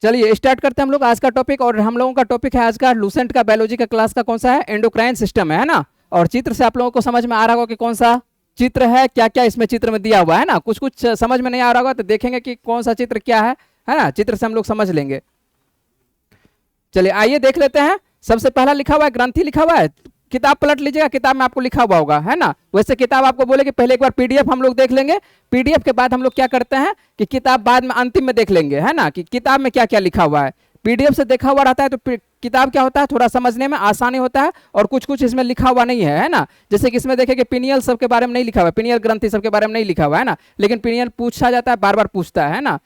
चलिए स्टार्ट करते हैं हम लोग आज का टॉपिक। और हम लोगों का टॉपिक है आज का लूसेंट का बायोलॉजी का क्लास का कौन सा है, एंडोक्राइन सिस्टम है ना। और चित्र से आप लोगों को समझ में आ रहा होगा कि कौन सा चित्र है, क्या क्या इसमें चित्र में दिया हुआ है ना। कुछ कुछ समझ में नहीं आ रहा होगा तो देखेंगे कि कौन सा चित्र क्या है ना, चित्र से हम लोग समझ लेंगे। चलिए आइए देख लेते हैं। सबसे पहला लिखा हुआ है ग्रंथि लिखा हुआ है। किताब पलट लीजिएगा, किताब में आपको लिखा हुआ होगा है ना। वैसे किताब आपको बोले कि पहले एक बार पीडीएफ हम लोग देख लेंगे, पीडीएफ के बाद हम लोग क्या करते हैं कि किताब बाद में अंतिम में देख लेंगे है ना, कि किताब में क्या क्या लिखा हुआ है। पीडीएफ से देखा हुआ रहता है तो किताब क्या होता है, थोड़ा समझने में आसानी होता है। और कुछ कुछ इसमें लिखा हुआ नहीं है ना। जैसे कि इसमें देखेंगे पिनियल सब के बारे में नहीं लिखा हुआ है, पिनियल ग्रंथि सब के बारे में नहीं लिखा हुआ है ना, लेकिन पिनियल पूछा जाता है, बार बार पूछता है ना।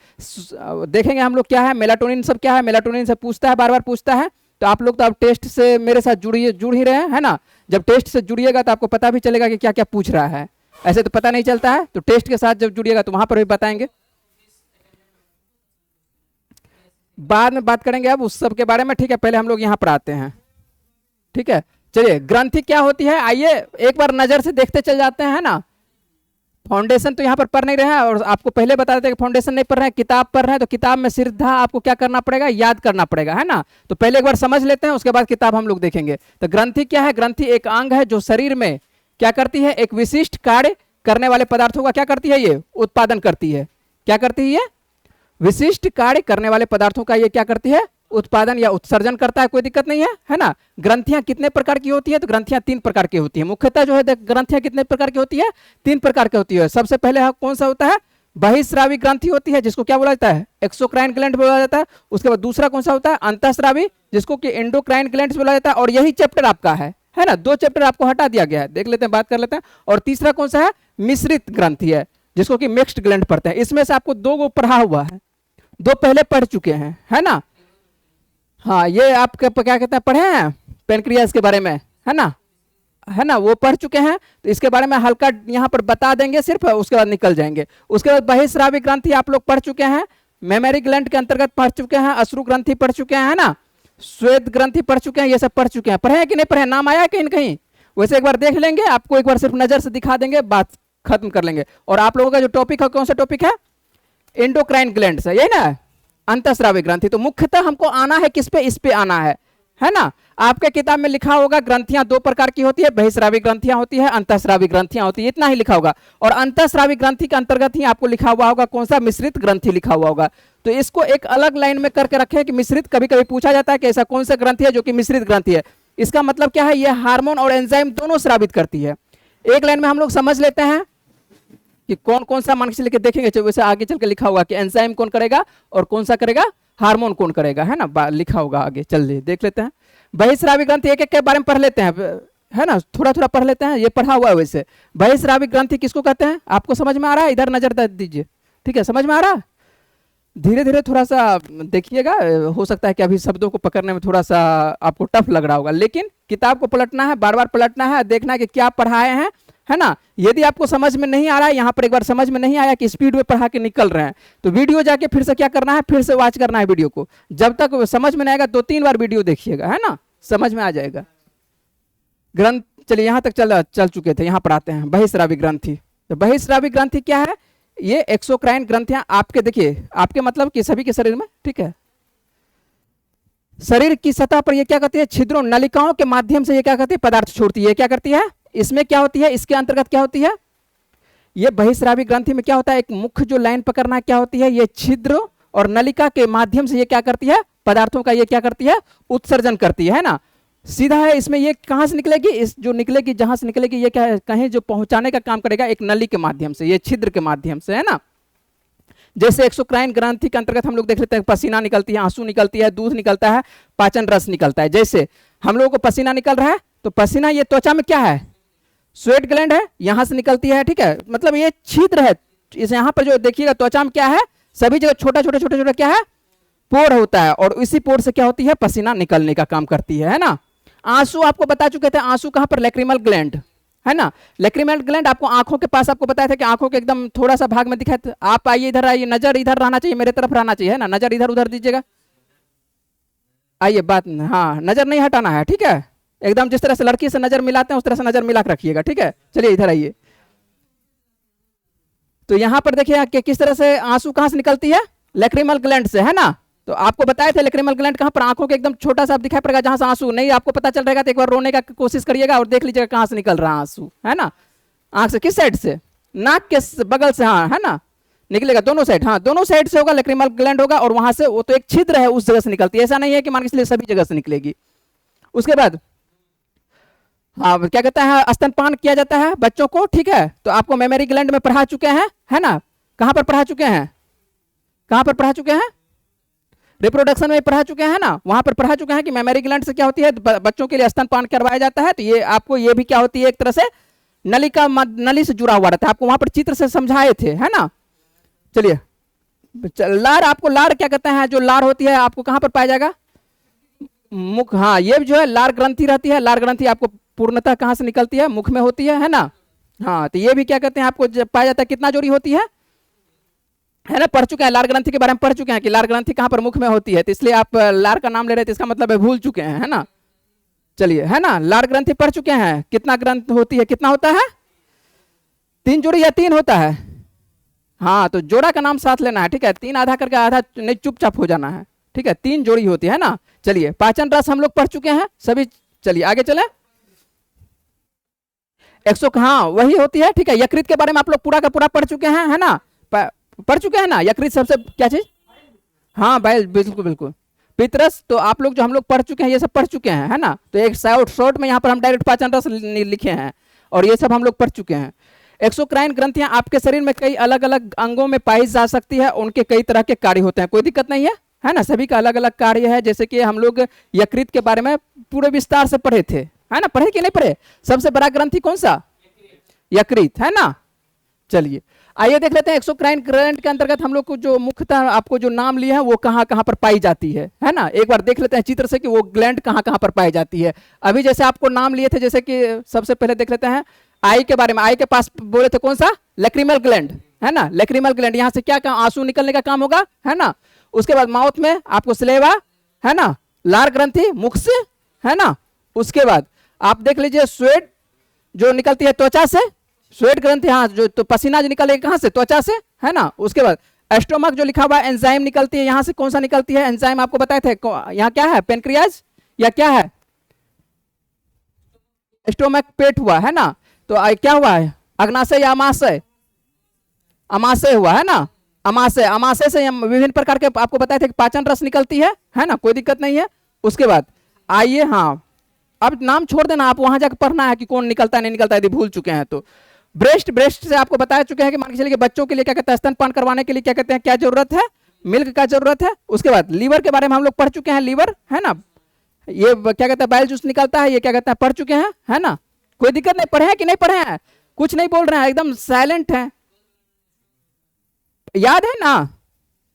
देखेंगे हम लोग क्या है, मेलाटोनिन सब क्या है, मेलाटोनिन से पूछता है, बार बार पूछता है। तो आप लोग तो अब टेस्ट से मेरे साथ जुड़ ही रहे हैं है ना। जब टेस्ट से जुड़िएगा तो आपको पता भी चलेगा कि क्या क्या पूछ रहा है। ऐसे तो पता नहीं चलता है, तो टेस्ट के साथ जब जुड़िएगा तो वहां पर भी बताएंगे, बाद में बात करेंगे अब उस सब के बारे में। ठीक है, पहले हम लोग यहाँ पर आते हैं। ठीक है, चलिए ग्रंथि क्या होती है आइए एक बार नजर से देखते चल जाते हैं ना। फाउंडेशन तो यहाँ पर पढ़ नहीं रहे हैं, और आपको पहले बता देते हैं कि फाउंडेशन नहीं पढ़ रहे हैं, किताब पढ़ रहे हैं, तो किताब में सीधा आपको क्या करना पड़ेगा, याद करना पड़ेगा है ना। तो पहले एक बार समझ लेते हैं, उसके बाद किताब हम लोग देखेंगे। तो ग्रंथि क्या है, ग्रंथि एक अंग है जो शरीर में क्या करती है, एक विशिष्ट कार्य करने वाले पदार्थों का क्या करती है, ये उत्पादन करती है। क्या करती है, विशिष्ट कार्य करने वाले पदार्थों का ये क्या करती है, उत्पादन या उत्सर्जन करता है। कोई दिक्कत नहीं है ना। ग्रंथियां कितने प्रकार की होती है, तो ग्रंथियां 3 प्रकार की होती है मुख्यतः जो है। ग्रंथियां कितने प्रकार की होती है, 3 प्रकार की होती है। सबसे पहले कौन सा होता है, बहिस्रावी ग्रंथि होती है, जिसको क्या बोला जाता है, एक्सोक्राइन ग्लैंड बोला जाता है। उसके बाद दूसरा कौन सा होता है, अंतःस्रावी, जिसको कि एंडोक्राइन ग्लैंड बोला जाता है। और यही चैप्टर आपका है ना, 2 चैप्टर आपको हटा दिया गया है, देख लेते हैं, बात कर लेते हैं। और तीसरा कौन सा है, मिश्रित ग्रंथि है, जिसको कि मिक्स्ड ग्लैंड पढ़ते हैं। इसमें से आपको 2 को पढ़ा हुआ है, 2 पहले पढ़ चुके हैं है ना। हाँ, ये आप क्या कहते हैं, पढ़े हैं पेनक्रियास के बारे में है ना, वो पढ़ चुके हैं। तो इसके बारे में हल्का यहाँ पर बता देंगे सिर्फ, उसके बाद निकल जाएंगे। उसके बाद बहिस्रावी ग्रंथि आप लोग पढ़ चुके हैं, मेमोरी ग्लैंड के अंतर्गत पढ़ चुके हैं, अश्रु ग्रंथि पढ़ चुके हैं है ना, श्वेत ग्रंथि पढ़ चुके हैं, ये सब पढ़ चुके हैं। पढ़े हैं कि नहीं पढ़े, नाम आया कहीं कहीं। वैसे एक बार देख लेंगे, आपको एक बार सिर्फ नजर से दिखा देंगे, बात खत्म कर लेंगे। और आप लोगों का जो टॉपिक है, कौन सा टॉपिक है, एंडोक्राइन ग्लैंड है, यही ना, अंतःस्रावी ग्रंथि। तो मुख्यतः हमको आना है किस पे, इस पे आना है ना। आपके किताब में लिखा होगा ग्रंथियां 2 प्रकार की होती है, बहिस्रावी ग्रंथियां होती है, अंतःस्रावी ग्रंथियां होती है, इतना ही लिखा होगा। और अंतःस्रावी ग्रंथि के अंतर्गत ही आपको लिखा हुआ होगा कौन सा, मिश्रित ग्रंथि लिखा हुआ होगा। तो इसको एक अलग लाइन में करके रखे कि मिश्रित, कभी कभी पूछा जाता है कि ऐसा कौन सा ग्रंथि है जो कि मिश्रित ग्रंथि है। इसका मतलब क्या है, यह हार्मोन और एंजाइम दोनों स्रावित करती है। एक लाइन में हम लोग समझ लेते हैं कि कौन कौन सा, मान के लेके देखेंगे वैसे आगे चल के लिखा होगा कि एंजाइम कौन करेगा और कौन सा करेगा, हार्मोन कौन करेगा है ना, लिखा होगा आगे। चलिए देख लेते हैं। बहिस्रावी ग्रंथि एक एक के बारे में पढ़ लेते हैं है ना, थोड़ा थोड़ा पढ़ लेते हैं, ये पढ़ा हुआ है वैसे। बहिस्रावी ग्रंथि किसको कहते हैं, आपको समझ में आ रहा है, इधर नजर दीजिए। ठीक है, समझ में आ रहा है, धीरे धीरे थोड़ा सा देखिएगा। हो सकता है कि अभी शब्दों को पकड़ने में थोड़ा सा आपको टफ लग रहा होगा, लेकिन किताब को पलटना है, बार बार पलटना है, देखना है कि क्या पढ़ाए हैं है ना। यदि आपको समझ में नहीं आ रहा है, यहाँ पर एक बार समझ में नहीं आया कि स्पीड में पढ़ा के निकल रहे हैं, तो वीडियो जाके फिर से क्या करना है, फिर से वॉच करना है वीडियो को। जब तक समझ में नहीं आएगा 2-3 बार वीडियो देखिएगा है ना, समझ में आ जाएगा। ग्रंथ चलिए यहाँ तक चल चुके थे, यहाँ पर आते हैं बहिस्रावी ग्रंथि। तो बहिस्रावी ग्रंथि क्या है, ये एक्सोक्राइन ग्रंथियां आपके, देखिए आपके मतलब कि सभी के शरीर में, ठीक है, शरीर की सतह पर ये क्या करती है, छिद्रों नलिकाओं के माध्यम से ये क्या करती है, पदार्थ छोड़ती है। क्या करती है, इसमें क्या होती है, इसके अंतर्गत क्या होती है, ये बहिस्रावी ग्रंथि में क्या होता है, एक मुख्य जो लाइन पकड़ना क्या होती है, ये छिद्र और नलिका के माध्यम से ये क्या करती है, पदार्थों का ये क्या करती है, उत्सर्जन करती है ना। सीधा है इसमें, ये कहां से निकलेगी, इस जो निकलेगी, जहां से निकलेगी, ये क्या है, कहीं जो पहुंचाने का काम करेगा एक नली के माध्यम से, ये छिद्र के माध्यम से है ना। जैसे एक्सोक्राइन ग्रंथि के अंतर्गत हम लोग देख लेते हैं, पसीना निकलती है, आंसू निकलती है, दूध निकलता है, पाचन रस निकलता है। जैसे हम लोगों को पसीना निकल रहा है, तो पसीना ये त्वचा में क्या है, स्वेट ग्लैंड है, यहां से निकलती है। ठीक है, मतलब ये छिद्र है, इस यहाँ पर जो देखिएगा त्वचा में क्या है, सभी जगह छोटा छोटा छोटा छोटा क्या है, पोर होता है, और इसी पोर से क्या होती है, पसीना निकलने का काम करती है ना। आंसू आपको बता चुके थे, आंसू कहां पर, लैक्रिमल ग्लैंड है ना। लैक्रिमल ग्लैंड आपको आंखों के पास, आपको बताया था कि आंखों के एकदम थोड़ा सा भाग में दिखाए थे। आप आइए इधर आइए, नजर इधर रहना चाहिए, मेरे तरफ रहना चाहिए है ना, नजर इधर उधर दीजिएगा। आइए बात, हाँ नजर नहीं हटाना है, ठीक है, एकदम जिस तरह से लड़की से नजर मिलाते हैं उस तरह से नजर मिला के रखिएगा। ठीक है, चलिए इधर आइए। तो यहां पर देखिए कि किस तरह से आंसू कहां से निकलती है, लैक्रिमल ग्लैंड से है ना। तो आपको बताए थे लेक्रिमल ग्लैंड कहाँ पर, आंखों के एकदम छोटा सा दिखाई पड़ेगा जहां से आंसू नहीं आपको पता चल रहेगा तो एक बार रोने का कोशिश करिएगा और देख लीजिएगा कहां से निकल रहा है आंसू, है ना। आंख से किस साइड से, नाक के बगल से, हाँ है ना, निकलेगा दोनों साइड, हाँ दोनों साइड से होगा, लेक्रिमल ग्लैंड होगा और वहां से वो तो एक छिद्र है उस जगह से निकलती है, ऐसा नहीं है कि मान के चलिए सभी जगह से निकलेगी। उसके बाद हाँ क्या कहते हैं, स्तनपान किया जाता है बच्चों को, ठीक है। तो आपको मेमोरी ग्लैंड में पढ़ा चुके हैं, है ना, कहां पर पढ़ा चुके हैं, कहां पर पढ़ा चुके हैं, रिप्रोडक्शन में पढ़ा चुके हैं ना, वहां पर पढ़ा चुके हैं कि मेमोरी ग्लैंड से क्या होती है, बच्चों के लिए स्तनपान करवाया जाता है। तो ये आपको ये भी क्या होती है, एक तरह से नलिका, नली से जुड़ा हुआ रहता है, आपको वहां पर चित्र से समझाए थे, है ना। चलिए लार, आपको लार क्या कहते हैं, जो लार होती है आपको कहां पर पाया जाएगा, मुख, हाँ ये जो है लार ग्रंथि रहती है, लार ग्रंथि आपको पूर्णतः कहां से निकलती है, मुख में होती है ना। हाँ तो ये भी क्या कहते हैं आपको पाया जाता है, कितना जोड़ी होती है ना, पढ़ चुके हैं लार ग्रंथि के बारे में, पढ़ चुके हैं कि लार ग्रंथि कहां पर, मुख में होती है, तो इसलिए आप लार का नाम ले रहे थे, इसका मतलब है भूल चुके हैं, है ना। चलिए है ना, लार ग्रंथि पढ़ चुके हैं, कितना ग्रंथ होती है, कितना होता है, 3 जोड़ी या 3 होता है, हाँ तो जोड़ा का नाम साथ लेना है, ठीक है, 3 आधा करके आधा नहीं चुपचाप हो जाना है, ठीक है, 3 जोड़ी होती है ना। चलिए पाचन रस हम लोग पढ़ चुके हैं सभी, चलिए आगे चले। 100, हाँ वही होती है, ठीक है। यकृत के बारे में आप लोग पूरा का पूरा पढ़ चुके हैं, है ना, पढ़ चुके हैं ना, यकृत सबसे क्या चीज, हाँ बाइल, बिल्कुल बिल्कुल। पितरस तो आप लोग जो हम लोग पढ़ चुके हैं, ये सब पढ़ चुके हैं, है ना। तो एक शॉर्ट में यहाँ पर हम डायरेक्ट पाचन रस लिखे हैं और ये सब हम लोग पढ़ चुके हैं। एक्सोक्राइन ग्रंथियां आपके शरीर में कई अलग अलग अंगों में पाई जा सकती है, उनके कई तरह के कार्य होते हैं, कोई दिक्कत नहीं है ना, सभी का अलग अलग कार्य है। जैसे कि हम लोग यकृत के बारे में पूरे विस्तार से पढ़े थे, है ना, पढ़े कि नहीं पढ़े, सबसे बड़ा ग्रंथि कौन सा, यकृत, है ना। चलिए आइए देख लेते हैं एक्सोक्राइन ग्लैंड के अंतर्गत हम लोग को जो मुख्यतः आपको जो नाम लिए हैं वो कहाँ कहाँ पर पाई जाती है ना। एक बार देख लेते हैं चित्र से कि वो ग्लैंड कहाँ कहाँ पर पाई जाती है। अभी जैसे आपको नाम लिए थे, जैसे कि सबसे पहले देख लेते हैं आई के बारे में, आई के पास बोले थे कौन सा, लेक्रिमल ग्लैंड, है ना, लेक्रिमल ग्लैंड, यहाँ से क्या काम, आंसू निकलने का काम होगा, है ना। उसके बाद माउथ में आपको स्लेवा, है ना, लार ग्रंथि मुख से, है ना। उसके बाद आप देख लीजिए स्वेट जो निकलती है त्वचा से, स्वेट ग्रंथि, हाँ जो तो पसीना जो निकलेगा कहाँ से, त्वचा से, है ना। उसके बाद एस्टोमक जो लिखा हुआ है, एंजाइम निकलती है, यहाँ से कौन सा निकलती है, एंजाइम आपको बताए थे, यहाँ क्या है, पेनक्रियाज या क्या है, एस्टोमक पेट हुआ, है ना। तो क्या हुआ है, अग्नाशय या अमाशय, अमाशय हुआ, है ना, अमाशय, अमाशय से विभिन्न प्रकार के आपको बताए थे कि पाचन रस निकलती है ना, कोई दिक्कत नहीं है। उसके बाद आइए, हाँ अब नाम छोड़ देना, आप वहां जाकर पढ़ना है कि कौन निकलता है नहीं निकलता, यदि भूल चुके हैं तो। ब्रेस्ट, ब्रेस्ट से आपको बता चुके हैं कि मान के चलिए बच्चों के लिए क्या कहते हैं, स्तनपान करवाने के लिए क्या कहते हैं, क्या जरूरत है, मिल्क का जरूरत है। उसके बाद लीवर के बारे में हम लोग पढ़ चुके हैं, लीवर, है ना, ये क्या कहते हैं बाइल जूस निकलता है, ये क्या कहते हैं पढ़ चुके हैं, है ना, कोई दिक्कत नहीं, पढ़े हैं कि नहीं पढ़े हैं, कुछ नहीं बोल रहे हैं, एकदम साइलेंट है, याद है ना,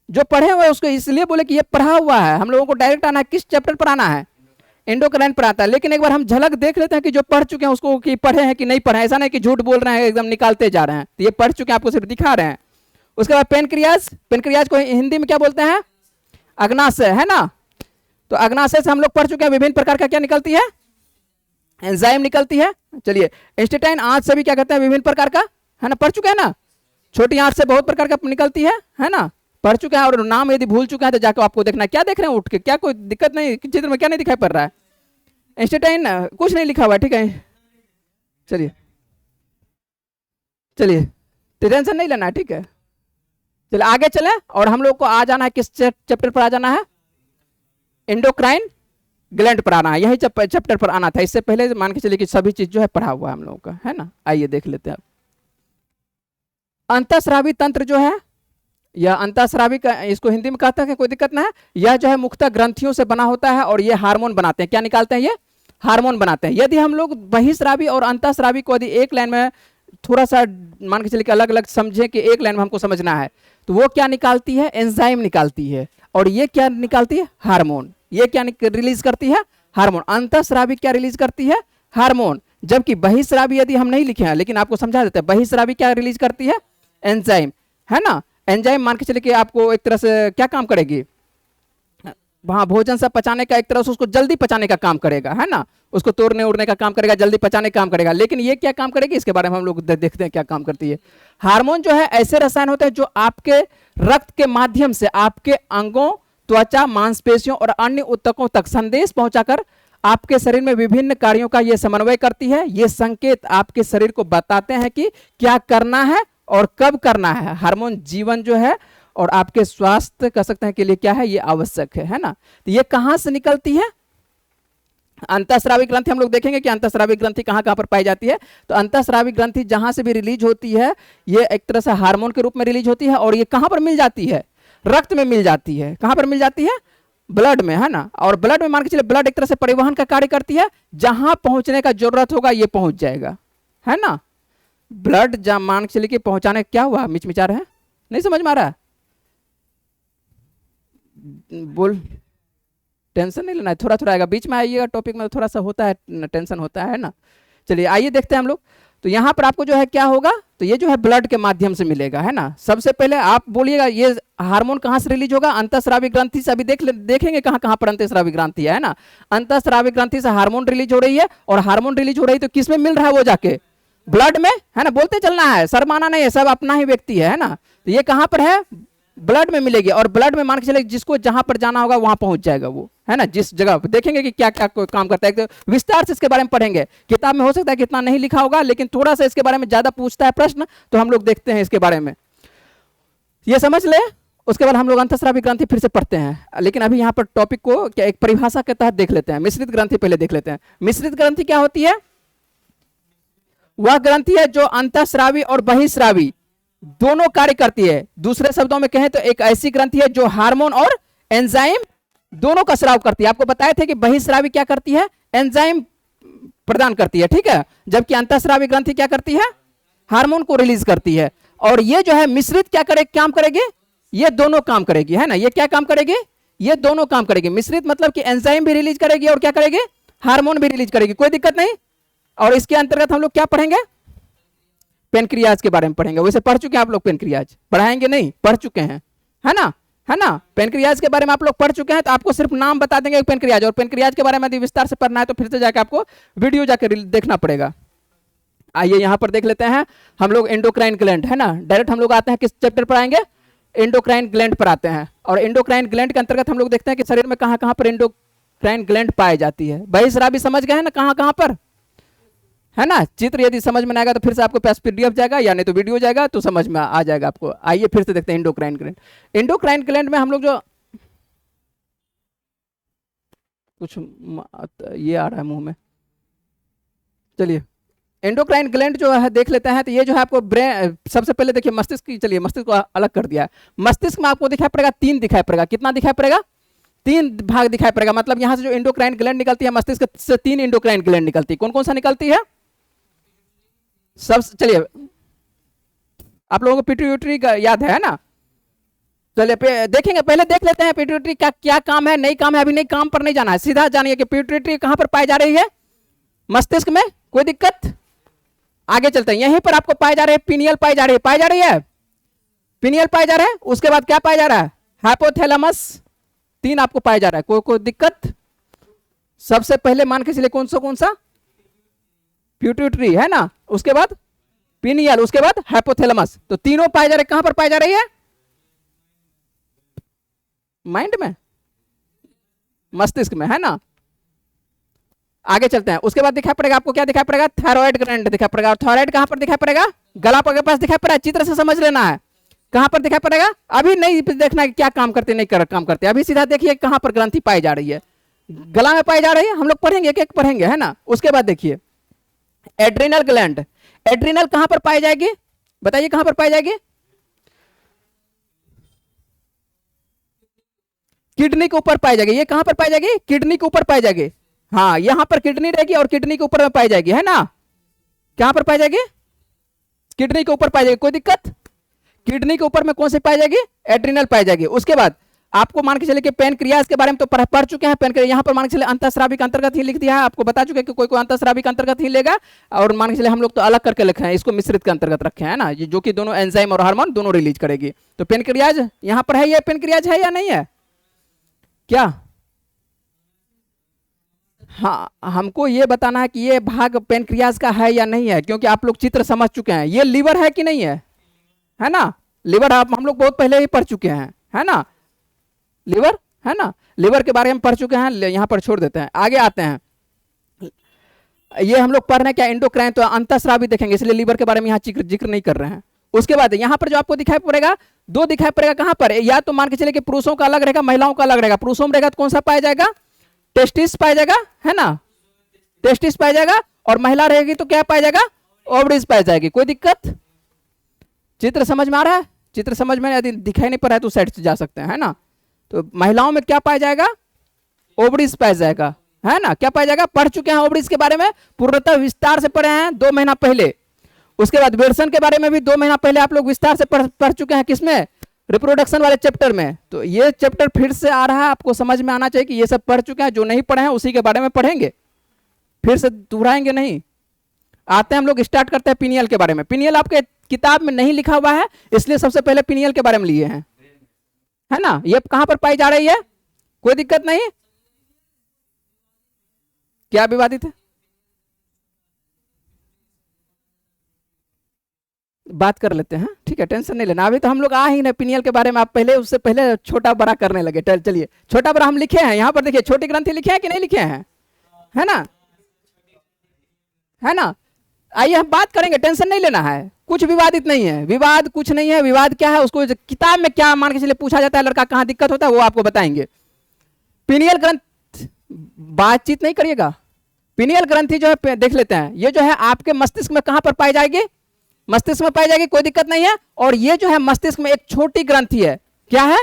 जो पढ़े हुए उसको इसलिए बोले कि ये पढ़ा हुआ है, हम लोगों को डायरेक्ट आना है, किस चैप्टर पर आना है, एंडोक्राइन पर आता है। लेकिन एक बार हम झलक देख लेते हैं कि जो पढ़ चुके हैं उसको कि पढ़े हैं कि नहीं पढ़े, ऐसा नहीं कि झूठ बोल रहे हैं एकदम निकालते जा रहे हैं, तो ये पढ़ चुके हैं आपको सिर्फ दिखा रहे हैं। उसके बाद पेनक्रियाज, पेनक्रियाज को हिंदी में क्या बोलते हैं, अग्नाशय, है ना। तो अग्नाशय से हम लोग पढ़ चुके हैं विभिन्न प्रकार का क्या निकलती है, एंजाइम निकलती है। चलिए इंस्टेटाइन, आंत से भी क्या कहते हैं विभिन्न प्रकार का, है ना, पढ़ चुके हैं ना, छोटी आंत से बहुत प्रकार का निकलती है ना, पढ़ चुके हैं। और नाम यदि भूल चुके हैं तो जाकर आपको देखना है, क्या देख रहे हैं उठ के, क्या कोई दिक्कत नहीं, चित्र में क्या नहीं दिखाई पड़ रहा है, इंस्टेटाइन कुछ नहीं लिखा हुआ है, ठीक है। चलिए चलिए टेंशन नहीं लेना है, ठीक है। चलिए आगे चले और हम लोग को आ जाना है, किस चैप्टर पर आ जाना है, एंडोक्राइन ग्लैंड पर आना है, यही चैप्टर पर आना था। इससे पहले मान के चलिए कि सभी चीज जो है पढ़ा हुआ है हम लोगों का, है ना। आइए देख लेते हैं अब अंतःस्रावी तंत्र जो है, यह अंतःस्रावी का, इसको हिंदी में कहते हैं, कोई दिक्कत ना है। यह जो है मुख्यतः ग्रंथियों से बना होता है और ये हार्मोन बनाते हैं, क्या निकालते हैं, ये हार्मोन बनाते हैं। यदि हम लोग बहिस्रावी और अंतःस्रावी को यदि एक लाइन में थोड़ा सा मान के चलिए कि अलग अलग समझे कि एक लाइन में हमको समझना है, तो वो क्या निकालती है, एंजाइम निकालती है, और ये क्या निकालती है, हार्मोन। ये क्या रिलीज करती है, हार्मोन। अंतःस्रावी क्या रिलीज करती है, हार्मोन। जबकि बहिस्रावी यदि हम नहीं लिखे हैं, लेकिन आपको समझा देते हैं, बहिस्रावी क्या रिलीज करती है, एंजाइम, है ना। एंजाइम मान के चलिए कि आपको एक तरह से क्या काम करेगी, वहाँ भोजन सब पचाने का, एक तरह से उसको जल्दी पचाने का काम करेगा, है ना, उसको तोड़ने उड़ने का काम करेगा, जल्दी पचाने का काम करेगा। लेकिन ये क्या काम करेगी, इसके बारे में हम लोग देखते हैं क्या काम करती है। हार्मोन जो है ऐसे रसायन होते हैं जो आपके रक्त के माध्यम से आपके अंगों त्वचा, मांसपेशियों और अन्य ऊतकों तक संदेश पहुंचाकर आपके शरीर में विभिन्न कार्यों का यह समन्वय करती है। ये संकेत आपके शरीर को बताते हैं कि क्या करना है और कब करना है। हार्मोन जीवन जो है और आपके स्वास्थ्य कह सकते हैं के लिए क्या है, ये आवश्यक है ना। तो ये कहां से निकलती है? अंतःस्रावी ग्रंथि हम लोग देखेंगे कि अंतःस्रावी ग्रंथि कहां कहां पर पाई जाती है। तो अंतःस्रावी ग्रंथि जहां से भी रिलीज होती है, ये एक तरह से हार्मोन के रूप में रिलीज होती है। और ये कहां पर मिल जाती है? रक्त में मिल जाती है। कहां पर मिल जाती है? ब्लड में, है ना। और ब्लड में मान के चलिए ब्लड एक तरह से परिवहन का कार्य करती है। जहां पहुंचने का जरूरत होगा ये पहुंच जाएगा, है ना। ब्लड जहां मान के चलिए कि पहुंचाने क्या हुआ, मिचमिचा रहे हैं, नहीं समझ में आ रहा? बोल, टेंशन नहीं लेना है, थोड़ा थोड़ा आएगा, बीच में आइएगा टॉपिक में थोड़ा सा होता है टेंशन होता है ना। चलिए आइए देखते हैं हम लोग। तो यहाँ पर आपको जो है क्या होगा, तो ये जो है ब्लड के माध्यम से मिलेगा, है ना। सबसे पहले आप बोलिएगा ये हार्मोन कहाँ से रिलीज होगा? अंतःस्रावी ग्रंथि से। अभी देखेंगे कहाँ कहाँ पर अंतःस्रावी ग्रंथि है ना। अंतःस्रावी ग्रंथि से हार्मोन रिलीज हो रही है, और हार्मोन रिलीज हो रही है तो किस में मिल रहा है वो जाके? ब्लड में, है ना। बोलते चलना है, शर्माना नहीं है, सब अपना ही व्यक्ति है ना। तो ये कहाँ पर है? ब्लड में मिलेगी। और ब्लड में मान के चले जिसको जहां पर जाना होगा वहां पहुंच जाएगा वो, है ना। जिस जगह देखेंगे कि क्या क्या काम करता है, तो विस्तार से इसके बारे में पढ़ेंगे। किताब में हो सकता है कि इतना नहीं लिखा होगा, लेकिन थोड़ा सा इसके बारे में ज्यादा पूछता है प्रश्न, तो हम लोग देखते हैं इसके बारे में, ये समझ ले। उसके बाद हम लोग अंतःस्रावी ग्रंथि फिर से पढ़ते हैं। लेकिन अभी यहाँ पर टॉपिक को क्या एक परिभाषा के तहत देख लेते हैं। मिश्रित ग्रंथि पहले देख लेते हैं। मिश्रित ग्रंथि क्या होती है? वह ग्रंथि है जो अंतःस्रावी और बहिःस्रावी दोनों कार्य करती है। दूसरे शब्दों में कहें तो एक ऐसी ग्रंथि है जो हार्मोन और एंजाइम दोनों का स्राव करती है। आपको बताए थे कि बहिःस्रावी क्या करती है? एंजाइम प्रदान करती है, ठीक है। जबकि अंतःस्रावी ग्रंथि क्या करती है? हार्मोन को रिलीज करती है। और ये जो है मिश्रित क्या करे, काम करेगी? ये दोनों काम करेगी, है ना। ये क्या काम करेगी? ये दोनों काम करेगी। मिश्रित मतलब कि एंजाइम भी रिलीज करेगी और क्या करेगी? हार्मोन भी रिलीज करेगी, कोई दिक्कत नहीं। और इसके अंतर्गत हम लोग क्या पढ़ेंगे? पेनक्रियाज के बारे में पढ़ेंगे। वैसे पढ़ चुके हैं आप लोग पेनक्रियाज? पढ़ाएंगे नहीं, पढ़ चुके हैं, है ना, है ना। पेनक्रियाज के बारे में आप लोग पढ़ चुके हैं, तो आपको सिर्फ नाम बता देंगे पेनक्रियाज। और पेनक्रियाज के बारे में यदि विस्तार से पढ़ना है तो फिर से जाकर आपको वीडियो जाकर देखना पड़ेगा। आइए यहाँ पर देख लेते हैं हम लोग एंडोक्राइन ग्लैंड, है ना। डायरेक्ट हम लोग आते हैं किस चैप्टर पर आएंगे? एंडोक्राइन ग्लैंड पर आते हैं। और एंडोक्राइन ग्लैंड के अंतर्गत हम लोग देखते हैं कि शरीर में कहाँ कहाँ पर एंडोक्राइन ग्लैंड पाई जाती है। बहिःस्रावी समझ गए हैं ना कहाँ कहाँ पर, है ना। चित्र यदि समझ में आएगा तो फिर से आपको पास पीडीएफ जाएगा, या नहीं तो वीडियो जाएगा तो समझ में आ जाएगा आपको। आइए फिर से देखते हैं एंडोक्राइन ग्लैंड। एंडोक्राइन ग्लैंड में हम लोग जो कुछ ये आ रहा है मुंह में, चलिए एंडोक्राइन ग्लैंड जो है देख लेते हैं। तो ये जो है आपको ब्रेन, सबसे पहले देखिए मस्तिष्क की, चलिए मस्तिष्क को अलग कर दिया है। मस्तिष्क में आपको दिखाई पड़ेगा 3 दिखाई पड़ेगा। कितना दिखाई पड़ेगा? 3 भाग दिखाई पड़ेगा। मतलब यहां से जो एंडोक्राइन ग्लैंड निकलती है, मस्तिष्क से 3 एंडोक्राइन ग्लैंड निकलती है। कौन कौन सा निकलती है? सब, चलिए आप लोगों को पिट्यूटरी का याद है ना। चलिए देखेंगे, पहले देख लेते हैं पिट्यूटरी का क्या काम है, नहीं काम है। अभी नहीं काम पर नहीं जाना है, सीधा जानिए कि पिट्यूटरी कहां पर पाई जा रही है? मस्तिष्क में। कोई दिक्कत? आगे चलते हैं। यहीं पर आपको पाए जा रहे हैं पिनियल पाई जा रही है, पाई जा रही है, पिनियल पाए जा रहे हैं। उसके बाद क्या पाया जा रहा है? हाइपोथैलेमस। 3 आपको पाया जा रहा है। कोई दिक्कत? सबसे पहले मान के चलिए कौन सा? पिट्यूटरी, है ना। उसके बाद पिनियल, उसके बाद हाइपोथैलेमस। तो तीनों पाए जा रहे, कहां पर पाई जा रही है? माइंड में, मस्तिष्क में, है ना। आगे चलते हैं। उसके बाद दिखाई पड़ेगा आपको, क्या दिखाई पड़ेगा? थायराइड ग्लैंड दिखाई पड़ेगा। और थायराइड कहां पर दिखाई पड़ेगा? गला पर के पास दिखाई पड़ा है। चित्र से समझ लेना है कहां पर दिखाई पड़ेगा। अभी नहीं देखना है क्या काम करते नहीं काम करते, अभी सीधा देखिए कहां पर ग्रंथि पाई जा रही है। गला में पाई जा रही है। हम लोग पढ़ेंगे, एक एक पढ़ेंगे, है ना। उसके बाद देखिए एड्रिनल ग्लैंड। एड्रिनल कहां पर पाई जाएगी? बताइए कहां पर पाई जाएगी? किडनी के ऊपर पाई जाएगी। ये कहां पर पाई जाएगी? किडनी के ऊपर पाई जाएगी। हाँ, यहां पर किडनी रहेगी और किडनी के ऊपर में पाई जाएगी, है ना। कहां पर पाई जाएगी? किडनी के ऊपर पाई जाएगी। कोई दिक्कत? किडनी के ऊपर में कौन सी पाई जाएगी? एड्रिनल पाई जाएगी। उसके बाद आपको मान के चले कि पेनक्रियाज के बारे में तो पढ़ चुके हैं। पेनक्रियाज यहाँ पर मान के चले अंतःस्रावी के अंतर्गत ही लिख दिया है। आपको बता चुके हैं कि कोई कोई अंतःस्रावी के अंतर्गत ही लेगा, और मान के चले हम लोग तो अलग करके लिखे हैं, इसको मिश्रित के अंतर्गत रखे हैं ना, जो कि दोनों एंजाइम और हार्मोन दोनों रिलीज करेगी। तो पेनक्रियाज यहाँ पर है। ये पेनक्रियाज है या नहीं है? क्या? हाँ, हमको ये बताना है कि ये भाग पेनक्रियाज का है या नहीं है, क्योंकि आप लोग चित्र समझ चुके हैं। ये लीवर है कि नहीं है ना। लीवर हम लोग बहुत पहले ही पढ़ चुके हैं, है ना। लीवर है ना। लिवर के बारे में पढ़ चुके हैं, यहाँ पर छोड़ देते हैं, आगे आते हैं। ये हम लोग पढ़ रहे हैं क्या, एंडोक्राइन, तो अंतःस्रावी देखेंगे, इसलिए लिवर के बारे में यहाँ जिक्र नहीं कर रहे हैं। उसके बाद यहाँ पर जो आपको दिखाई पड़ेगा, दो दिखाई पड़ेगा कहाँ पर, या तो मान के चलिए कि पुरुषों का अलग रहेगा, महिलाओं का अलग रहेगा। पुरुषों में रहेगा तो कौन सा पाया जाएगा, टेस्टिस पाया जाएगा, है ना, टेस्टिस पाया जाएगा। और महिला रहेगी तो क्या पाया जाएगा, ओवरीज पाई जाएगी। कोई दिक्कत, चित्र समझ में आ रहा है, चित्र समझ में यदि दिखाई नहीं पड़ रहा है तो साइड से जा सकते हैं, है ना। तो महिलाओं में क्या पाया जाएगा, ओवरीज पाया जाएगा, है ना, क्या पाया जाएगा, पढ़ चुके हैं ओवरीज के बारे में, पूर्णतः विस्तार से पढ़े हैं 2 महीना पहले। उसके बाद विल्सन के बारे में भी 2 महीना पहले आप लोग विस्तार से पढ़ चुके हैं, किसमें, रिप्रोडक्शन वाले चैप्टर में। तो ये चैप्टर फिर से आ रहा है, आपको समझ में आना चाहिए कि ये सब पढ़ चुके हैं, जो नहीं पढ़े हैं उसी के बारे में पढ़ेंगे, फिर से दोहराएंगे नहीं। आते हैं हम लोग, स्टार्ट करते हैं पिनियल के बारे में। पिनियल आपके किताब में नहीं लिखा हुआ है, इसलिए सबसे पहले पिनियल के बारे में लिए हैं, है ना। ये कहां पर पाई जा रही है, कोई दिक्कत नहीं, क्या विवादित है, बात कर लेते हैं, ठीक है, टेंशन नहीं लेना। अभी तो हम लोग आ ही नहीं पिनियल के बारे में, आप पहले उससे पहले छोटा बड़ा करने लगे। चलिए, छोटा बड़ा हम लिखे हैं, यहाँ पर देखिए छोटी ग्रंथि लिखे हैं कि नहीं लिखे हैं, है ना, है ना। आइए हम बात करेंगे, टेंशन नहीं लेना है, कुछ विवादित नहीं है, विवाद कुछ नहीं है। विवाद क्या है, उसको किताब में क्या मान के चलिए पूछा जाता है, लड़का कहाँ दिक्कत होता है वो आपको बताएंगे। पिनियल ग्रंथ, बातचीत नहीं करिएगा। पिनियल ग्रंथि जो है देख लेते हैं, ये जो है आपके मस्तिष्क में कहां पर पाई जाएगी, मस्तिष्क में पाई जाएगी, कोई दिक्कत नहीं है। और ये जो है मस्तिष्क में एक छोटी ग्रंथि है, क्या है,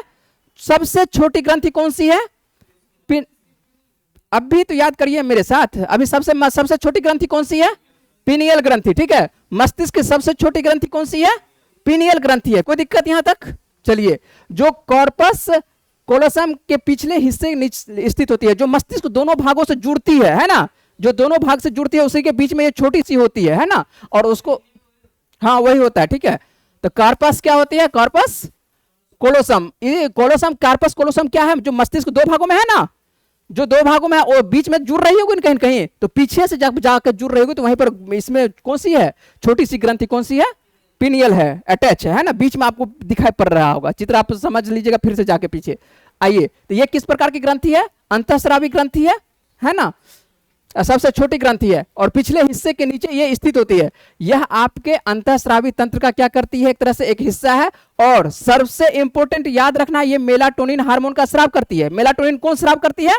सबसे छोटी ग्रंथि कौन सी है, अभी तो याद करिए मेरे साथ, अभी सबसे छोटी ग्रंथि कौन सी है, पिनियल ग्रंथि, ठीक है। मस्तिष्क की सबसे छोटी ग्रंथि कौन सी है, पिनियल ग्रंथि है, कोई दिक्कत यहां तक। चलिए, जो कॉर्पस कोलोसम के पिछले हिस्से स्थित होती है, जो मस्तिष्क दोनों भागों से जुड़ती है ना, जो दोनों भाग से जुड़ती है, उसी के बीच में ये छोटी सी होती है ना, और उसको, हाँ वही होता है, ठीक है। तो कार्पस क्या होती है, कार्पस कोलोसम, ये कोलोसम, कार्पस कोलोसम क्या है, जो मस्तिष्क 2 भागों में है ना, जो 2 भागों में है, और बीच में जुड़ रही होगी कहीं कहीं, तो पीछे से जाकर जुड़ रही होगी, तो वहीं पर इसमें कौन सी है, छोटी सी ग्रंथि कौन सी है, पिनियल है, अटैच है ना, बीच में आपको दिखाई पड़ रहा होगा, चित्र आप समझ लीजिएगा फिर से जाके पीछे। आइए, तो ये किस प्रकार की ग्रंथि है, अंतःस्रावी ग्रंथि है ना, सबसे छोटी ग्रंथि है, और पिछले हिस्से के नीचे ये स्थित होती है। यह आपके अंतःस्रावी तंत्र का क्या करती है, एक तरह से एक हिस्सा है। और सबसे इंपॉर्टेंट याद रखना, ये मेलाटोनिन हार्मोन का स्राव करती है। मेलाटोनिन कौन स्राव करती है,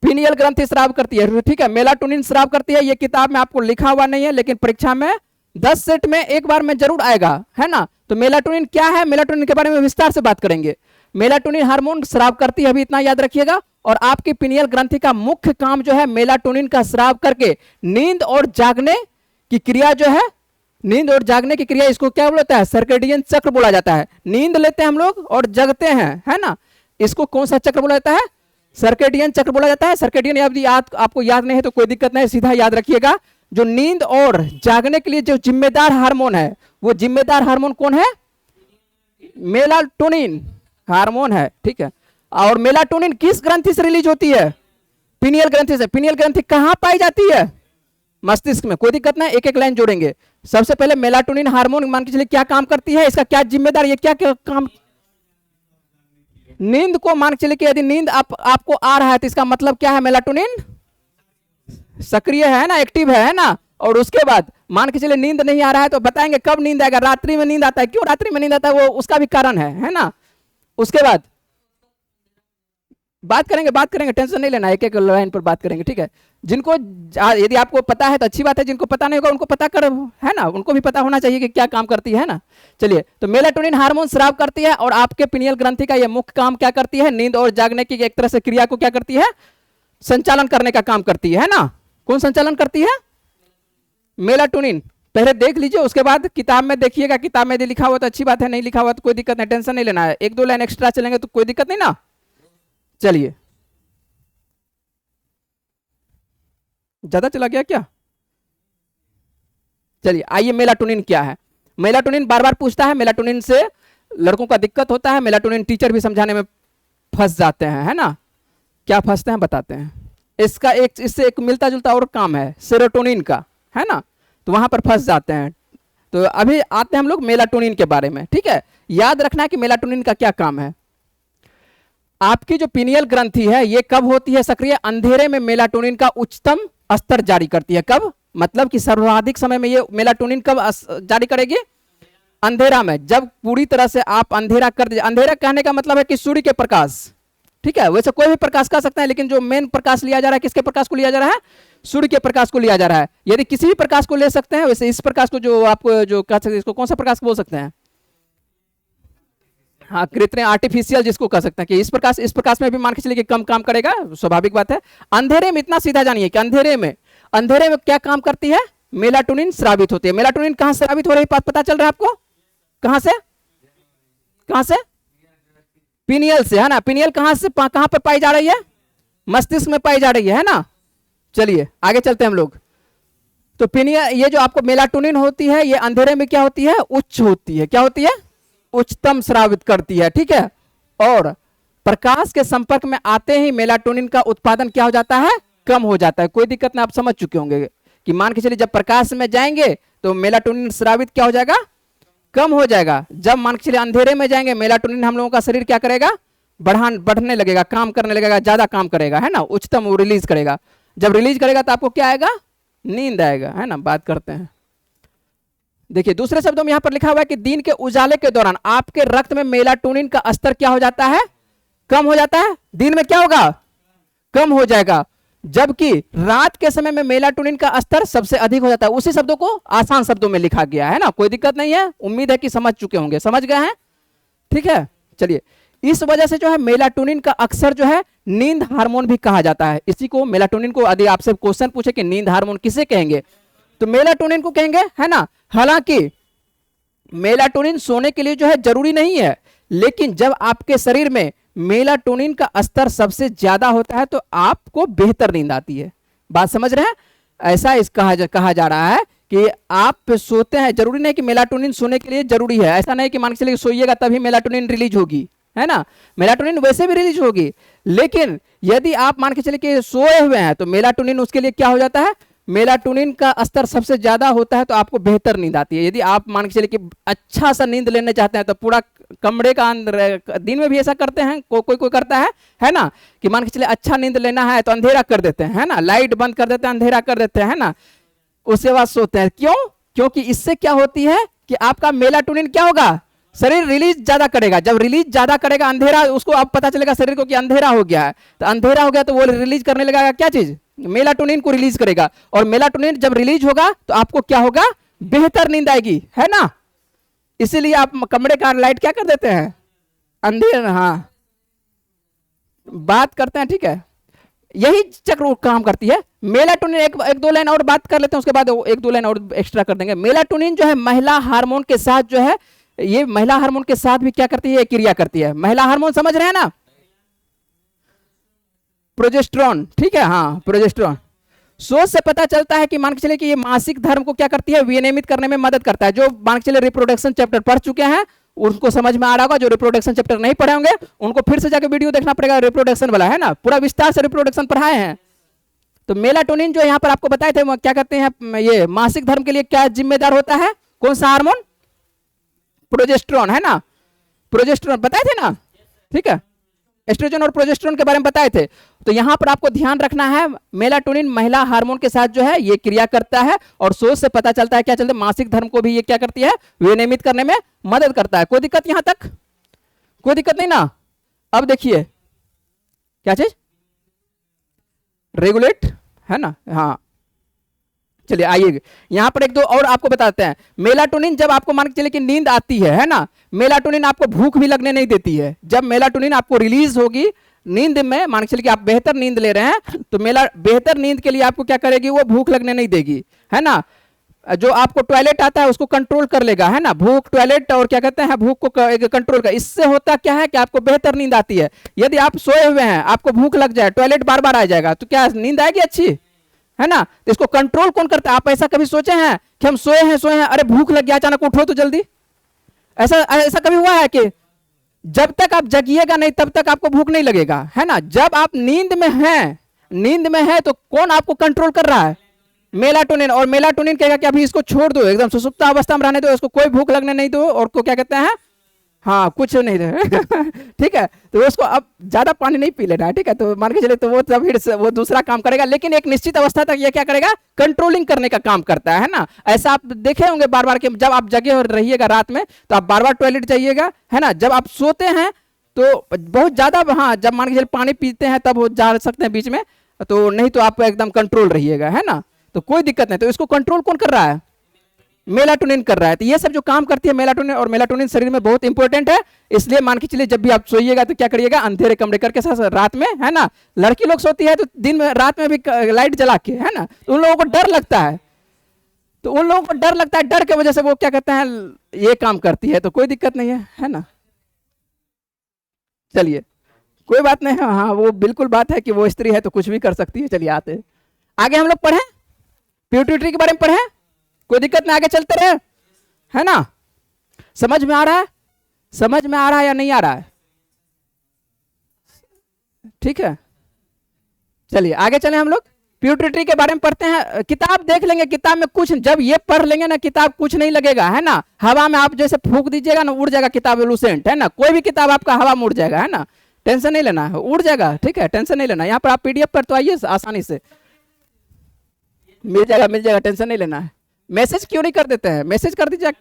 पिनियल ग्रंथि स्राव करती है, ठीक है, मेलाटोनिन स्राव करती है। ये किताब में आपको लिखा हुआ नहीं है, लेकिन परीक्षा में 10 सेट में एक बार में जरूर आएगा, है ना। तो मेलाटोनिन क्या है, मेलाटोनिन के बारे में विस्तार से बात करेंगे। मेलाटोनिन हार्मोन स्राव करती है, अभी इतना याद रखिएगा। और आपकी पिनियल ग्रंथि का मुख्य काम जो है, मेलाटोनिन का स्राव करके नींद और जागने की क्रिया जो है, नींद और जागने की क्रिया, इसको क्या बोलता है, सर्केडियन चक्र बोला जाता है। नींद लेते हैं हम लोग और जगते हैं, है ना, इसको कौन सा चक्र बोला जाता है, सर्केडियन चक्र बोला जाता है। सर्केडियन आपको याद नहीं है तो कोई दिक्कत नहीं, सीधा याद रखिएगा। जो नींद और जागने के लिए जो जिम्मेदार हार्मोन है, वो जिम्मेदार हार्मोन कौन है, मेलाटोनिन हार्मोन है, ठीक है। और मेलाटोनिन किस ग्रंथि से रिलीज होती है, पिनियल ग्रंथि से। पिनियल ग्रंथि कहां पाई जाती है, मस्तिष्क में, कोई दिक्कत नहीं, एक एक लाइन जोड़ेंगे। सबसे पहले मेलाटोनिन हार्मोन मान के चलिए क्या काम करती है, इसका क्या जिम्मेदार, ये क्या काम, नींद को मान के चलिए कि यदि नींद आपको आ रहा है तो इसका मतलब क्या है, मेलाटोनिन सक्रिय है ना, एक्टिव है ना। और उसके बाद मान के चलिए नींद नहीं आ रहा है तो बताएंगे कब नींद आएगा, रात्रि में नींद आता है, क्यों रात्रि में नींद आता है, वो उसका भी कारण है ना। उसके बाद बात करेंगे, टेंशन नहीं लेना, एक एक लाइन पर बात करेंगे, ठीक है। जिनको यदि आपको पता है तो अच्छी बात है, जिनको पता नहीं होगा उनको पता कर, है ना, उनको भी पता होना चाहिए कि क्या काम करती है ना। चलिए, तो मेलाटोनिन हार्मोन स्राव करती है, और आपके पिनियल ग्रंथि का ये मुख्य काम क्या करती है, नींद और जागने की एक तरह से क्रिया को क्या करती है, संचालन करने का काम करती है ना। कौन संचालन करती है, मेलाटोनिन। पहले देख लीजिए, उसके बाद किताब में देखिएगा, किताब में यदि लिखा हुआ तो अच्छी बात है, नहीं लिखा हुआ तो कोई दिक्कत नहीं, टेंशन नहीं लेना है। 1-2 लाइन एक्स्ट्रा चलेंगे तो कोई दिक्कत नहीं ना। चलिए, ज्यादा चला गया क्या, चलिए आइए, मेलाटोनिन क्या है। मेलाटोनिन बार बार पूछता है, मेलाटोनिन से लड़कों का दिक्कत होता है, मेलाटोनिन टीचर भी समझाने में फंस जाते हैं, है ना। क्या फंसते हैं बताते हैं। इसका इससे एक मिलता जुलता और काम है, सेरोटोनिन का, है ना, तो वहां पर फंस जाते हैं। तो अभी आते हैं हम लोग मेलाटोनिन के बारे में, ठीक है। याद रखना है कि मेलाटोनिन का क्या काम है। आपकी जो पिनियल ग्रंथि है ये कब होती है सक्रिय? अंधेरे में मेलाटोनिन का उच्चतम स्तर जारी करती है। कब? मतलब कि सर्वाधिक समय में ये मेलाटोनिन कब जारी करेगी? अंधेरा में। जब पूरी तरह से आप अंधेरा कर दीजिए, अंधेरा कहने का मतलब है कि सूर्य के प्रकाश, ठीक है, वैसे कोई भी प्रकाश कह सकते हैं, लेकिन जो मेन प्रकाश लिया जा रहा है, किसके प्रकाश को लिया जा रहा है? सूर्य के प्रकाश को लिया जा रहा है। यदि किसी भी प्रकाश को ले सकते हैं, वैसे इस प्रकाश को जो आप जो कह सकते हैं, इसको कौन सा प्रकाश बोल सकते हैं? हाँ, कृत्रिम, आर्टिफिशियल जिसको कह सकते हैं, कि इस प्रकाश में भी मान के चलिए कि कम काम करेगा, स्वाभाविक बात है। अंधेरे में इतना सीधा जानिए कि अंधेरे में क्या काम करती है? मेलाटोनिन स्रावित होती है। मेलाटोनिन कहां स्रावित हो रही है पता चल रहा है आपको? कहां से? पिनियल से, है ना। पिनियल कहां पर पाई जा रही है? मस्तिष्क में पाई जा रही है ना। चलिए आगे चलते हैं हम लोग। तो पिनियल, ये जो आपको मेलाटोनिन होती है, ये अंधेरे में क्या होती है? उच्च होती है। क्या होती है? उच्चतम स्रावित करती है, ठीक है। और प्रकाश के संपर्क में आते ही मेलाटोनिन का उत्पादन क्या हो जाता है? कम हो जाता है। कोई दिक्कत नहीं, आप समझ चुके होंगे कि मान के चलिए जब प्रकाश में जाएंगे तो मेलाटोनिन स्रावित क्या हो जाएगा? कम हो जाएगा। जब मान के चलिए अंधेरे में जाएंगे, मेलाटोनिन हम लोगों का शरीर क्या करेगा? बढ़ने लगेगा, काम करने लगेगा, ज्यादा काम करेगा, है ना, उच्चतम वो रिलीज करेगा। जब रिलीज करेगा तो आपको क्या आएगा? नींद आएगा, है ना। बात करते हैं, देखिए दूसरे शब्दों में यहां पर लिखा हुआ है कि दिन के उजाले के दौरान आपके रक्त में मेलाटोनिन का स्तर क्या हो जाता है? कम हो जाता है। दिन में क्या होगा? कम हो जाएगा। जबकि रात के समय में मेलाटोनिन का स्तर सबसे अधिक हो जाता है। उसी शब्दों को आसान शब्दों में लिखा गया है ना, कोई दिक्कत नहीं है। उम्मीद है कि समझ चुके होंगे, समझ गए हैं, ठीक है। चलिए, इस वजह से जो है मेलाटोनिन का अक्सर जो है नींद हार्मोन भी कहा जाता है। इसी को, मेलाटोनिन को, यदि आपसे क्वेश्चन पूछे कि नींद हार्मोन किसे कहेंगे, तो मेलाटोनिन को कहेंगे, है ना। हालांकि मेलाटोनिन सोने के लिए जो है जरूरी नहीं है, लेकिन जब आपके शरीर में मेलाटोनिन का स्तर सबसे ज्यादा होता है तो आपको बेहतर नींद आती है। बात समझ रहे हैं? ऐसा कहा जा रहा है कि आप सोते हैं, जरूरी नहीं कि मेलाटोनिन सोने के लिए जरूरी है। ऐसा नहीं कि मान के चलिए सोइएगा तभी मेलाटोनिन रिलीज होगी, है ना। मेलाटोनिन वैसे भी रिलीज होगी, लेकिन यदि आप मान के चलिए कि सोए हुए हैं तो मेलाटोनिन उसके लिए क्या हो जाता है? मेलाटोनिन का स्तर सबसे ज्यादा होता है तो आपको बेहतर नींद आती है। यदि आप मान के चलिए कि अच्छा सा नींद लेने चाहते हैं तो पूरा कमरे का अंदर, दिन में भी ऐसा करते हैं, कोई करता है ना, कि मान के चलिए अच्छा नींद लेना है तो अंधेरा कर देते हैं, है ना, लाइट बंद कर देते हैं, अंधेरा कर देते हैं, है ना, उसके बाद सोते हैं। क्यों? क्योंकि इससे क्या होती है कि आपका मेलाटोनिन क्या होगा? शरीर रिलीज ज्यादा करेगा। जब रिलीज ज्यादा करेगा, अंधेरा, उसको अब पता चलेगा शरीर को कि अंधेरा हो गया है, तो अंधेरा हो गया तो वो रिलीज करने लगेगा क्या चीज? मेलाटोनिन को रिलीज करेगा। और मेलाटोनिन जब रिलीज होगा तो आपको क्या होगा? बेहतर नींद आएगी, है ना। इसीलिए आप कमरे का लाइट क्या कर देते हैं? अंधेरा। हाँ, बात करते हैं, ठीक है। यही चक्र काम करती है। मेलाटोनिन, एक दो लाइन और बात कर लेते हैं, उसके बाद एक दो लाइन और एक्स्ट्रा कर देंगे। मेलाटोनिन जो है महिला हार्मोन के साथ जो है, ये महिला हार्मोन के साथ भी क्या करती है? क्रिया करती है। महिला हार्मोन समझ रहे हैं ना? प्रोजेस्टेरॉन, ठीक है, हाँ, प्रोजेस्टेरॉन। सोच से पता चलता है कि मान के चलिए कि ये मासिक धर्म को क्या करती है? विनियमित करने में मदद करता है। जो मान के चलिए रिप्रोडक्शन चैप्टर पढ़ चुके हैं उनको समझ में आ रहा होगा। जो रिप्रोडक्शन चैप्टर नहीं पढ़े होंगे उनको फिर से जाकर वीडियो देखना पड़ेगा, रिप्रोडक्शन वाला, है ना, पूरा विस्तार से रिप्रोडक्शन पढ़ाए हैं। तो मेलाटोनिन जो यहाँ पर आपको बताए थे, क्या कहते हैं, ये मासिक धर्म के लिए क्या जिम्मेदार होता है? कौन सा हार्मोन? प्रोजेस्टेरॉन, है ना, प्रोजेस्टेरॉन बताए थे ना, ठीक है। एस्ट्रोजन और प्रोजेस्टेरॉन के बारे में बताए थे। तो यहां पर आपको ध्यान रखना है, मेलाटोनिन महिला हार्मोन के साथ जो है ये क्रिया करता है, और सोच से पता चलता है क्या चलता है? मासिक धर्म को भी ये क्या करती है? विनियमित करने में मदद करता है। कोई दिक्कत यहां तक? कोई दिक्कत नहीं ना। अब देखिए क्या चीज? रेगुलेट, है ना, हाँ। चलिए आइए यहां पर एक दो और आपको बताते हैं। मेलाटोनिन जब आपको मान के चलिए कि नींद आती है ना, मेलाटोनिन आपको भूख भी लगने नहीं देती है। जब मेलाटोनिन आपको रिलीज होगी नींद में, मान के चलिए कि आप बेहतर नींद ले रहे हैं, तो बेहतर नींद के लिए आपको क्या करेगी? वो भूख लगने नहीं देगी, है ना। जो आपको टॉयलेट आता है उसको कंट्रोल कर लेगा, है ना, भूख, टॉयलेट और क्या कहते हैं, भूख को कंट्रोल कर। इससे होता क्या है कि आपको बेहतर नींद आती है। यदि आप सोए हुए हैं, आपको भूख लग जाए, टॉयलेट बार बार आ जाएगा, तो क्या नींद आएगी अच्छी? है ना। तो इसको कंट्रोल कौन करता है? आप ऐसा कभी सोचे हैं कि हम सोए हैं, अरे भूख लग गया, अचानक उठो तो जल्दी? ऐसा कभी हुआ है कि जब तक आप जगिएगा नहीं तब तक आपको भूख नहीं लगेगा, है ना। जब आप नींद में हैं तो कौन आपको कंट्रोल कर रहा है? मेलाटोनिन। और मेलाटोनिन कहेगा कि अभी इसको छोड़ दो, एकदम सुसुप्त अवस्था में रहने दो, इसको कोई भूख लगने नहीं दो, और को क्या कहते हैं, हाँ कुछ नहीं ठीक है, तो उसको अब ज्यादा पानी नहीं पी लेना है, ठीक है। तो मान के चले तो वो तब फिर वो दूसरा काम करेगा, लेकिन एक निश्चित अवस्था तक ये क्या करेगा, कंट्रोलिंग करने का काम करता है ना। ऐसा आप देखे होंगे बार बार कि जब आप जगे रहिएगा रात में तो आप बार बार टॉयलेट जाइएगा, है ना। जब आप सोते हैं तो बहुत ज्यादा, हाँ जब मान के चले पानी पीते हैं तब वो जा सकते हैं बीच में, तो नहीं तो आप एकदम कंट्रोल रहिएगा, है ना। तो कोई दिक्कत नहीं। तो इसको कंट्रोल कौन कर रहा है, मेलाटोनिन कर रहा है। तो ये सब जो काम करती है मेलाटोनिन, और मेलाटोनिन शरीर में बहुत इंपॉर्टेंट है। इसलिए मान के चलिए जब भी आप सोइएगा तो क्या करिएगा, अंधेरे कमरे करके साथ रात में, है ना। लड़की लोग सोती है तो दिन में रात में भी लाइट जला के, है ना। तो उन लोगों को डर लगता है, तो उन लोगों को डर लगता है, डर की वजह से वो क्या कहते हैं, ये काम करती है। तो कोई दिक्कत नहीं है ना। चलिए कोई बात नहीं है, हाँ वो बिल्कुल बात है कि वो स्त्री है तो कुछ भी कर सकती है। चलिए आते हैं आगे, हम लोग पढ़ें प्यूटरी के बारे में पढ़ें, कोई दिक्कत नहीं, आगे चलते रहे, है ना। समझ में आ रहा है, समझ में आ रहा है या नहीं आ रहा है, ठीक है। चलिए आगे चलें, हम लोग प्यूटरी के बारे में पढ़ते हैं। किताब देख लेंगे, किताब में कुछ, जब ये पढ़ लेंगे ना किताब कुछ नहीं लगेगा, है ना। हवा में आप जैसे फूंक दीजिएगा ना उड़ जाएगा किताब, लूसेंट, है ना। कोई भी किताब आपका हवा में उड़ जाएगा, है ना, टेंशन नहीं लेना है, उड़ जाएगा, ठीक है, टेंशन नहीं लेना। यहाँ पर आप पीडीएफ पर तो आइए, आसानी से मिल जाएगा, मिल जाएगा, टेंशन नहीं लेना है। मैसेज क्यों नहीं कर देते हैं, मैसेज कर दीजिए।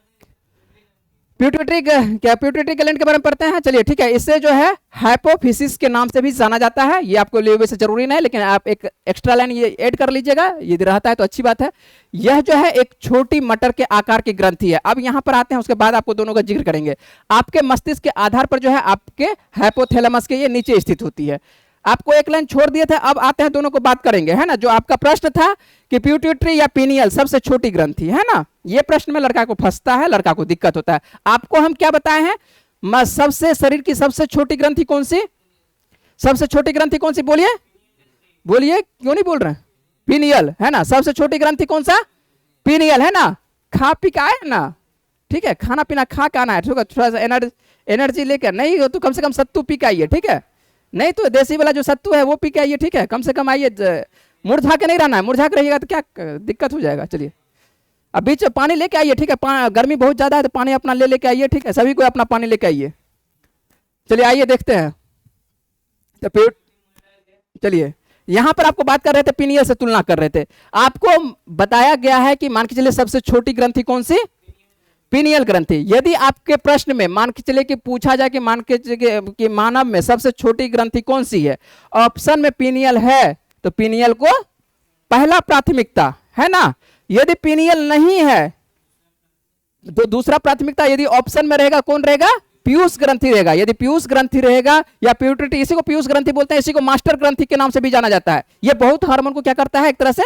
प्यूटरी क्या, प्यूटरी ग्लैंड के बारे में पढ़ते हैं। चलिए ठीक है, इससे जो है हाइपोफिसिस के नाम से भी जाना जाता है। ये आपको लिए वैसे जरूरी नहीं है, लेकिन आप एक एक्स्ट्रा लाइन ये ऐड कर लीजिएगा, यदि रहता है तो अच्छी बात है। यह जो है एक छोटी मटर के आकार की ग्रंथि है। अब यहां पर आते हैं, उसके बाद आपको दोनों का जिक्र करेंगे। आपके मस्तिष्क के आधार पर जो है आपके हाइपोथैलेमस के ये नीचे स्थित होती है। आपको एक लाइन छोड़ दिए थे, अब आते हैं दोनों को बात करेंगे, है ना। जो आपका प्रश्न था कि प्यूटरी या पीनियल सबसे छोटी ग्रंथि, है ना, ये प्रश्न में लड़का को फंसता है, लड़का को दिक्कत होता है। आपको हम क्या बताए हैं, सबसे शरीर की सबसे छोटी ग्रंथि कौन सी, सबसे छोटी ग्रंथि कौन सी, बोलिए बोलिए, क्यों नहीं बोल रहे हैं, पीनियल, है ना। सबसे छोटी ग्रंथि कौन सा, पीनियल, है ना। खा पी का है ना, ठीक है, खाना पीना खा के आना है, थोड़ा सा एनर्जी लेकर, नहीं हो तो कम से कम सत्तू पी के आइए, ठीक है। नहीं तो देसी वाला जो सत्तू है वो पी के आइए, ठीक है, कम से कम आइए, मुरझा के नहीं रहना है, मुरझा के रहिएगा तो क्या दिक्कत हो जाएगा। चलिए अब बीच पानी लेके आइए, ठीक है, गर्मी बहुत ज्यादा है तो पानी अपना ले लेके आइए, ठीक है, सभी को अपना पानी लेके आइए। चलिए आइए देखते हैं। तो चलिए यहां पर आपको बात कर रहे थे, पीनियल से तुलना कर रहे थे। आपको बताया गया है कि मान के चलिए सबसे छोटी ग्रंथि कौन सी, पीनियल ग्रंथि। यदि आपके प्रश्न में मान के चले कि पूछा जाए कि मान के कि मानव में सबसे छोटी ग्रंथि कौन सी है, ऑप्शन में पीनियल है तो पीनियल को पहला प्राथमिकता, है ना। यदि पीनियल नहीं है तो दूसरा प्राथमिकता, यदि ऑप्शन में रहेगा कौन रहेगा, पीयूष ग्रंथि रहेगा। यदि पीयूष ग्रंथि रहेगा या प्यूटरी, इसी को पीयूष ग्रंथि बोलते हैं, इसी को मास्टर ग्रंथि के नाम से भी जाना जाता है। यह बहुत हार्मोन को क्या करता है, एक तरह से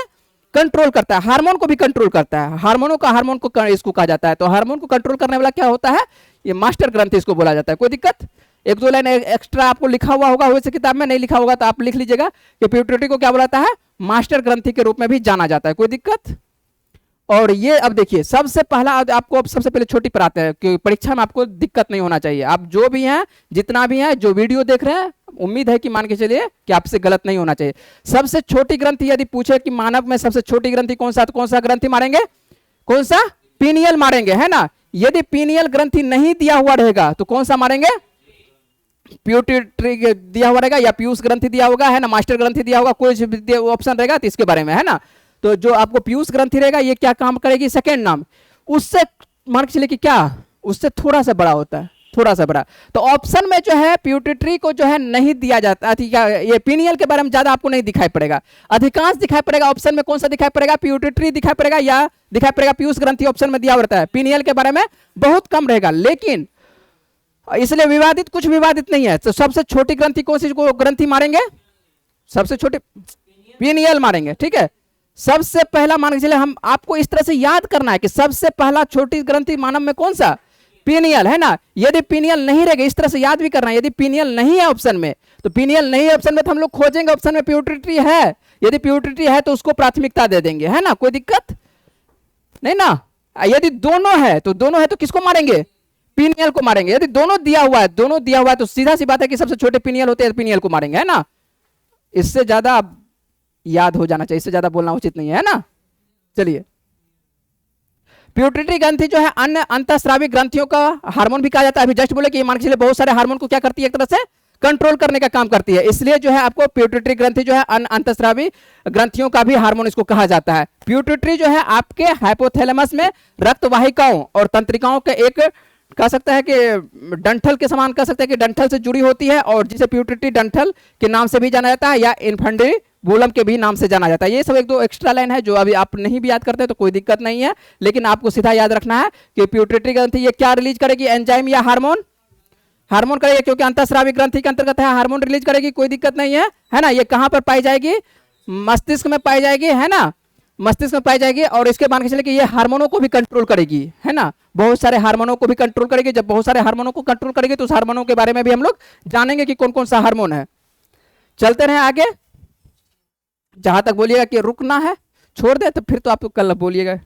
कंट्रोल करता है, हार्मोन को भी कंट्रोल करता है। हार्मोन को इसको कहा जाता है। तो हार्मोन को कंट्रोल करने वाला क्या होता है, ये मास्टर ग्रंथि इसको बोला जाता है। कोई दिक्कत, एक दो लाइन एक्स्ट्रा आपको लिखा हुआ होगा, वैसे किताब में नहीं लिखा होगा तो आप लिख लीजिएगा कि प्यूटरी को क्या बोला जाता है, मास्टर ग्रंथि के रूप में भी जाना जाता है। कोई दिक्कत। और ये अब देखिए, सबसे पहला आपको अब सबसे पहले छोटी पर आते हैं कि परीक्षा में आपको दिक्कत नहीं होना चाहिए। आप जो भी हैं, जितना भी हैं, जो वीडियो देख रहे हैं, उम्मीद है कि मान के चलिए कि आपसे गलत नहीं होना चाहिए। सबसे छोटी ग्रंथि यदि पूछे कि मानव में सबसे छोटी ग्रंथि कौन सा, तो कौन सा ग्रंथि मारेंगे, कौन सा, पीनियल मारेंगे, है ना। यदि पीनियल ग्रंथि नहीं दिया हुआ रहेगा तो कौन सा मारेंगे, प्यूटरी दिया हुआ रहेगा या पीयूष ग्रंथि दिया होगा, है ना, मास्टर ग्रंथि दिया होगा, कोई ऑप्शन रहेगा तो इसके बारे में, है ना। तो जो आपको पीयूष ग्रंथि रहेगा ये क्या काम करेगी, सेकेंड नाम, उससे मान के चलिए कि क्या, उससे थोड़ा सा बड़ा होता है, थोड़ा सा बड़ा। तो ऑप्शन में जो है प्यूटरी को जो है नहीं दिया जाता, ये पीनियल के बारे में ज्यादा आपको नहीं दिखाई पड़ेगा, अधिकांश दिखाई पड़ेगा ऑप्शन में कौन सा दिखाई पड़ेगा, प्यूटरी दिखाई पड़ेगा या दिखाई पड़ेगा पीयूष ग्रंथि, ऑप्शन में दिया रहता है। पीनियल के बारे में बहुत कम रहेगा, लेकिन इसलिए विवादित, कुछ विवादित नहीं है। तो सबसे छोटी ग्रंथि कौन सी ग्रंथि मारेंगे, सबसे छोटी पीनियल मारेंगे, ठीक है। सबसे पहला मान के चलिए, हम आपको इस तरह से याद करना है कि सबसे पहला छोटी ग्रंथि मानव में कौन सा, पीनियल, है ना। यदि पीनियल नहीं रहेगा, इस तरह से याद भी करना है, यदि पीनियल नहीं है ऑप्शन में तो पीनियल नहीं है ऑप्शन में तो हम लोग खोजेंगे ऑप्शन में प्यूटरी है। यदि प्यूटरी है तो उसको प्राथमिकता दे देंगे, है ना, कोई दिक्कत नहीं ना। यदि दोनों है तो किसको मारेंगे, पीनियल को मारेंगे। यदि दोनों दिया हुआ है तो सीधा सी बात है कि सबसे छोटे पीनियल होते हैं, पीनियल को मारेंगे, है ना। इससे ज्यादा याद हो जाना चाहिए, इससे ज्यादा बोलना उचित नहीं है ना। चलिए प्यूटरी ग्रंथि जो है अन्य अंतःस्रावी ग्रंथियों का हार्मोन भी कहा जाता है। अभी जस्ट बोले कि मान के चलिए बहुत सारे हार्मोन को क्या करती है, एक तरह से कंट्रोल करने का काम करती है, इसलिए जो है आपको प्यूटरी ग्रंथि जो है अन्य अंतःस्रावी ग्रंथियों का भी हार्मोन इसको कहा जाता है। प्यूटरी जो है आपके हाइपोथैलेमस में रक्त वाहिकाओं और तंत्रिकाओं के एक कह सकता है कि डंठल के समान कह सकते हैं कि डंठल से जुड़ी होती है, और जिसे प्यूटरी डंठल के नाम से भी जाना जाता है या इन्फंडिबुलम के भी नाम से जाना जाता है। ये सब एक दो एक्स्ट्रा लाइन है जो अभी आप नहीं भी याद करते तो कोई दिक्कत नहीं है, लेकिन आपको सीधा याद रखना है कि प्यूटरी ग्रंथि ये क्या रिलीज करेगी, एंजाइम या हार्मोन, हार्मोन करेगी, क्योंकि अंतःस्रावी ग्रंथि के अंतर्गत है, हार्मोन रिलीज करेगी, कोई दिक्कत नहीं है ना। ये कहां पर पाई जाएगी, मस्तिष्क में पाई जाएगी, है ना, मस्तिष्क में पाई जाएगी। और इसके मान के चले कि ये हार्मोनों को भी कंट्रोल करेगी, है ना, बहुत सारे हार्मोनों को भी कंट्रोल करेगी। जब बहुत सारे हार्मोनों को कंट्रोल करेगी तो उस हार्मोनों के बारे में भी हम लोग जानेंगे कि कौन कौन सा हार्मोन है। चलते रहे आगे, जहां तक बोलिएगा कि रुकना है छोड़ दे तो फिर तो आप कल बोलिएगा।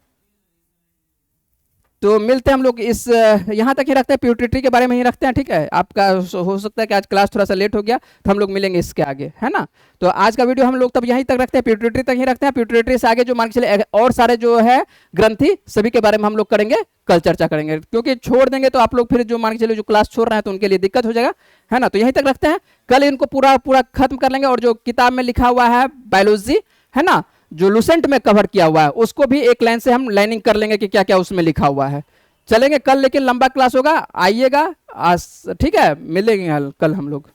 तो मिलते हैं हम लोग इस यहाँ तक ही रखते हैं, प्यूटरी के बारे में ही रखते हैं, ठीक है। आपका हो सकता है कि आज क्लास थोड़ा सा लेट हो गया तो हम लोग मिलेंगे इसके आगे, है ना। तो आज का वीडियो हम लोग तब यहीं तक रखते हैं, प्यूटरी तक ही रखते हैं। प्यूटरी से आगे जो मान के चले और सारे जो है ग्रंथि सभी के बारे में हम लोग करेंगे, कल चर्चा करेंगे, क्योंकि छोड़ देंगे तो आप लोग फिर जो मान के चले जो क्लास छोड़ रहे हैं तो उनके लिए दिक्कत हो जाएगा, है ना। तो यहीं तक रखते हैं, कल इनको पूरा पूरा खत्म कर लेंगे। और जो किताब में लिखा हुआ है बायोलॉजी, है ना, जो लुसेंट में कवर किया हुआ है उसको भी एक लाइन से हम लाइनिंग कर लेंगे कि क्या क्या उसमें लिखा हुआ है। चलेंगे कल, लेकिन लंबा क्लास होगा, आइएगा आज, ठीक है, मिलेंगे कल हम लोग।